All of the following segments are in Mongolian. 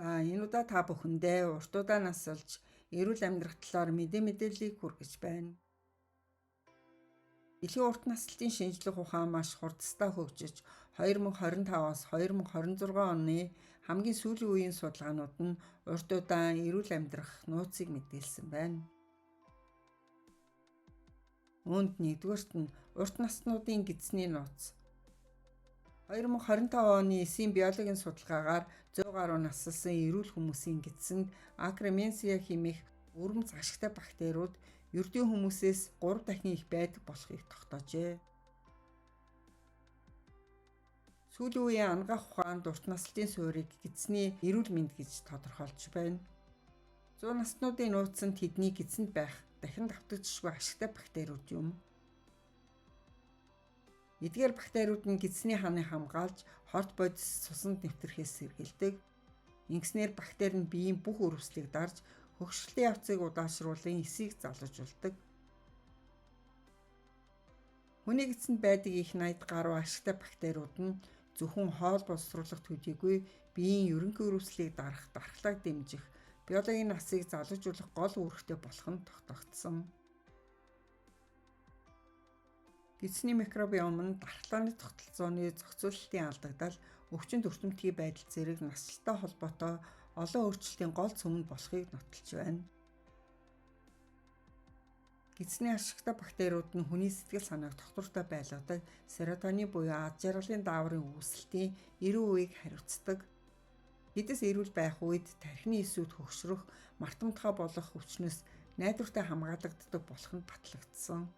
За энэ удаа та бүхэндээ урт удаа насалж эрүүл амьдрах талаар мэдээллийг хүргэж байна. Дэлхийн урт наслтын шинжлэх ухаан маш хурдтай хөгжиж 2025-аас 2026 оны хамгийн сүүлийн үеийн судалгаанууд нь урт удаан эрүүл амьдрах нууцыг мэдээлсэн байна. Үүнд нэгдүгээрт нь урт наснуудын гидсний нууц. 2025 оны эсийн биологийн судалгаагаар 100 гаруй наслсан эрүүл хүмүүсийн гидсэнд акроменсия хэмээх өргөмц ашигтай бактериуд ердийн хүмүүсээс 3 дахин их байдаг болохыг тогтоожээ. Сүүлийн үеийн анагаах ухаанд урт наслтын суурийг гидсний эрүүл мэнд гэж тодорхойлж байна. 100 наснуудын нууцнд тэдний гидсэнд байх дахин давтагдчихгүй ашигтай бактериуд юм. Эдгээр бактериуд нь гидсний хааны хамгаалж хорт бодис цуснд нэвтрэхээс сэргийлдэг. Ингэснээр бактери нь биеийн бүх өрөвслийг дарж хөгшрөлийн явцыг удаашруулан эсийг залуужуулдаг. Хүний гидсэнд байдаг их 80 гаруй ашигтай бактериуд нь зөвхөн хоол боловсруулах төдийгүй биеийн ерөнхий өрөвслийг дарахлааг дэмжих, биологийн насыг залуужуулах гол үүрэгтэй болох нь тогтогдсон. Гидсний микробиом нь дархлааны тогтолцооны зохицуулалтын алдагдал, өвчин төртөмтгий байдал зэрэг насжилттай холбоотой олон өөрчлөлтийн гол цөмөнд болохыг нотолж байна. Гидсний ашигтай бактериуд нь хүний сэтгэл санааг тогтвортой байлгадаг, серотонин буюу ад жаргалын дааврын үүсэлтийн 90%-ийг хариуцдаг. Эдээс эрүүл байх үед тархины эсүүд хөгшрөх, мартамтгай болох өвчнөөс найдвартай хамгаалагддаг болох нь батлагдсан.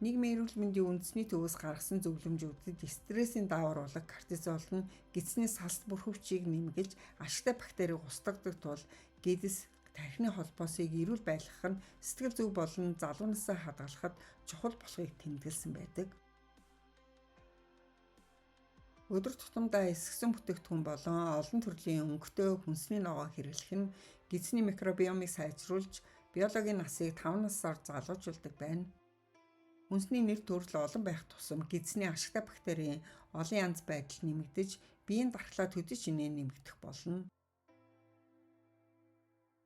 Нийгмийн эрүүл мэндийн үндэсний төвөөс гаргасан зөвлөмжүүдэд стрессийн даавар болог кортизол нь гидсний салт бүрхөвчийг нэмгэлж ашигтай бактерийг устгадаг тул гидс тархины холбоосыг эрүүл байлгах нь сэтгэл зүг болон залуу насаа хадгалахад чухал болохыг тэмдэглэсэн байдаг. Өдөр тутамдаа эсгсэн бүтээгдэхүүн болон олон төрлийн өнгөтэй хүнсний ногоо хэрэглэх нь гидсний микробиомыг сайжруулж биологийн насыг 5 насаар залуужуулдаг байна. Хүнсний нэр төрөл олон байх тусам гидсний ашигтай бактерийн олон янз байдал нэмэгдэж, биеийн дархлаа төдий шинээр нэмэгдэх болно.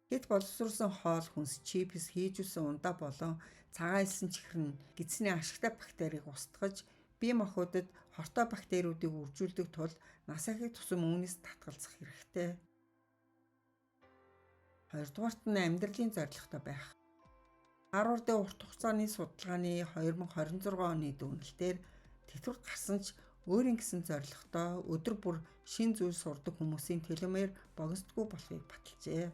Хэд боловсруулсан хоол, хүнс, чипс, хийжүүлсэн ундаа болон цагаан элсэн чихэр нь гидсний ашигтай бактерийг устгаж, бие махбодод хортой бактериудыг үржүүлдэг тул нас ахих тусам үүнээс татгалзах хэрэгтэй. Хоёрдугаарт нь амьдралын зорилготой байх. Харвардын урт хугацааны судалгааны 2026 оны дүгнэлтээр тэтгэврт гарсан ч өөрийн гэсэн зорилготой өдөр бүр шин зүйл сурдаг хүмүүсийн теломер богиносдгүй болохыг баталжээ.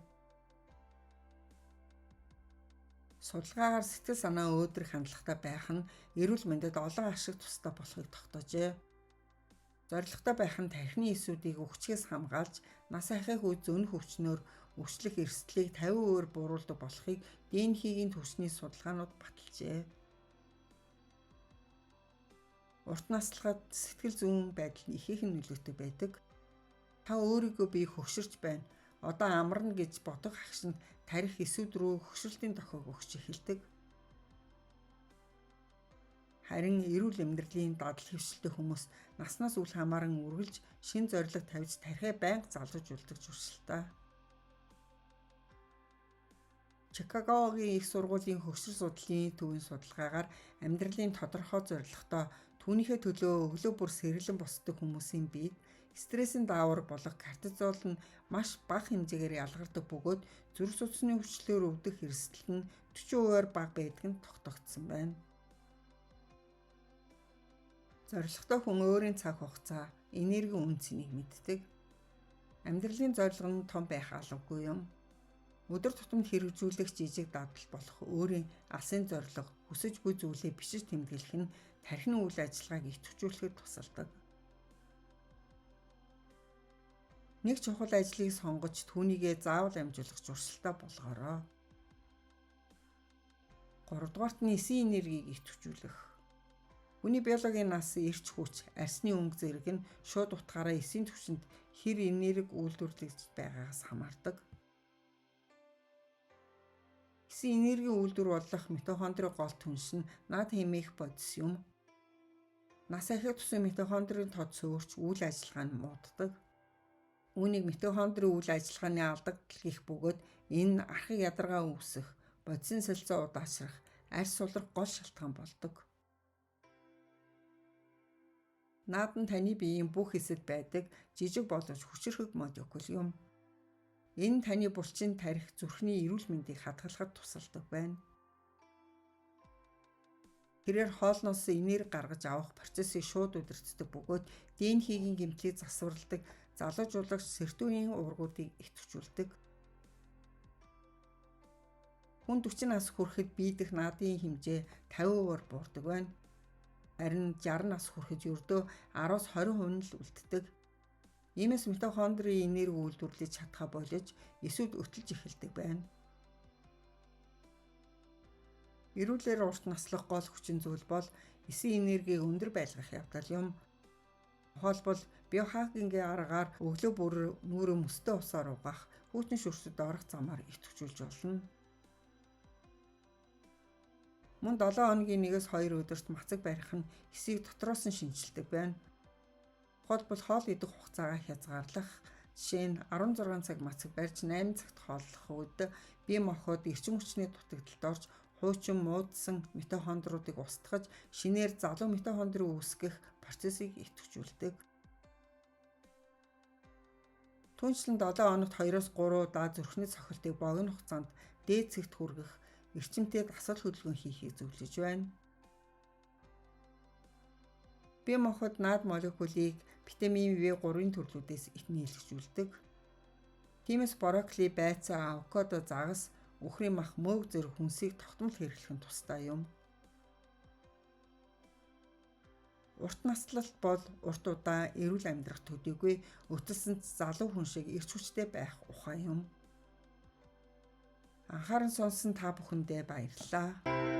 Судалгаагаар сэтгэл санаа өөдрөх хандлагатай байх нь эрүүл мэндэд олон ашиг тустай болохыг тогтоожээ. Зорилготой байх нь тархины эсүүдийг өвчгөөс хамгаалж, нас ахих үед зөнөх өвчнөөр өвчлөх эрсдлийг 50% бууруулдаг болохыг ДНХ-ийн түвшний судалгаанууд баталжээ. Урт наслахад сэтгэл зүйн байдал нь ихээхэн нөлөөтэй байдаг. Та өөрийгөө би хөгшөрч байна, одоо амарна гэж бодох агшинд тарих эсүүд рүү хөгшрөлтийн дохиог өгч эхэлдэг. Харин эрүүл амьдралын дадал хэвшилтэй хүмүүс наснаас үл хамааран үргэлж шин зорилго тавьж тархиа байнга залуужуулдаг зуршилтай. Чикагогийн их сургуулийн хөгшрөл судлалын төвийн судалгаагаар амьдралын тодорхой зорилготой түүнийхээ төлөө өглөө бүр сэргэлэн босдог хүмүүсийн биед стрессийн даавар болог кортизол нь маш бага хэмжээгээр ялгардаг бөгөөд зүрх судасны өвчлөөр өвдөх эрсдэл нь 40%-аар бага байдаг нь тогтогдсон байна. Зорилготой хүн өөрийн цаг хугацаа, энерги үнцнийг мэддэг. Амьдралын зорилго нь том байх албагүй юм. Өдөр тутамд хэрэгжүүлэх жижиг дадал болох өөрийн алсын зорилго, хүсэж буй зүйлээ бичиж тэмдэглэх нь тархины үйл ажиллагааг идэвхжүүлэхэд тусалдаг. Нэг чухал ажлыг сонгож түүнийгээ заавал амжуулах зуршилтай болгоорой. 3-дугаарт нь эсийн энергийг идэвхжүүлэх. Хүний биологийн нас, эрч хүч, арсны өнгө зэрэг нь шууд утгаараа эсийн түвшинд хэр энерги үйлдвэрлэж байгаагаас хамаардаг. Эсийн энергийн үйлдвэр болох митохондрийн гол түнш нь над хэмээх бодис юм. Нас ахих тусам митохондрийн тод сөөрч үйл ажиллагаа нь мууддаг. Үүнийг митохондрийн үйл ажиллагааны алдагдал гэх бөгөөд энэ архаг ядаргаа үүсэх, бодисын солилцоо удаашрах, арьс сулрах гол шалтгаан болдог. Наад нь таны биеийн бүх хэсэд байдаг жижиг боловч хүчирхэг молекул юм. Энэ таны булчин тарих зүрхний эрүүл мэндийг хадгалахад тусалдаг байна. Тэрээр хоолноос энерги гаргаж авах процессыг шууд удирддаг бөгөөд ДНХ-ийн гэмтлийг засварладаг, залуужуулагч сертонин уургуудыг идэвхжүүлдэг. Хүн 40 нас хүрэхэд бие дэх наадын хэмжээ 50% буурдаг байна. Харин 60 нас хүрэхэд ердөө 10-20% нь л үлддэг. Иймээс митохондрийн энерги үйлдвэрлэж чадхаа болж эсүүд өтөлж эхэлдэг байна. Эрүүлэр урт наслах гол хүчин зүйл бол эсийн энергийг өндөр байлгах явдал юм. Тухайлбал биохакингийн аргаар өглөө бүр нүрээ мөстэй усаар угаах, хүйтэн шүрсэд орох замаар идэвхжүүлж болно. Мөн 7 хоногийн 1-2 өдөрт мацаг барих нь эсийг дотроос нь шинжилдэг байна. Тухайлбал хоол идэх хугацаагаа хязгаарлах, жишээ нь 16 цаг мацаг барьж 8 цагт хооллох үед бие махбод эрчим хүчний дутагдалд орж хуучин муудсан митохондруудыг устгаж шинээр залуу митохондрын үүсгэх процессыг идэвхжүүлдэг. Түүнчлэн 7 хоногт 2-3 удаа зүрхний цохилтыг богино хугацаанд дээд цэгт хүргэх, эрчимтэй дасгал хөдөлгөөн хийхийг зөвлөж байна. Бие махбод наад молекулыг витамин В3-ын төрлүүдээс нийлэгжүүлдэг. Тиймээс брокколи, байцаа, авокадо, загас, үхрийн мах, мөөг зэрэг хүнсийг тогтмол хэрэглэх нь тустай юм. Урт наслалт бол урт удаа эрүүл амьдрах төдийгүй өтөлсөнд залуу хүн шиг эрч хүчтэй байх ухаан юм. Анхааран сонссон та бүхэндээ баярлалаа.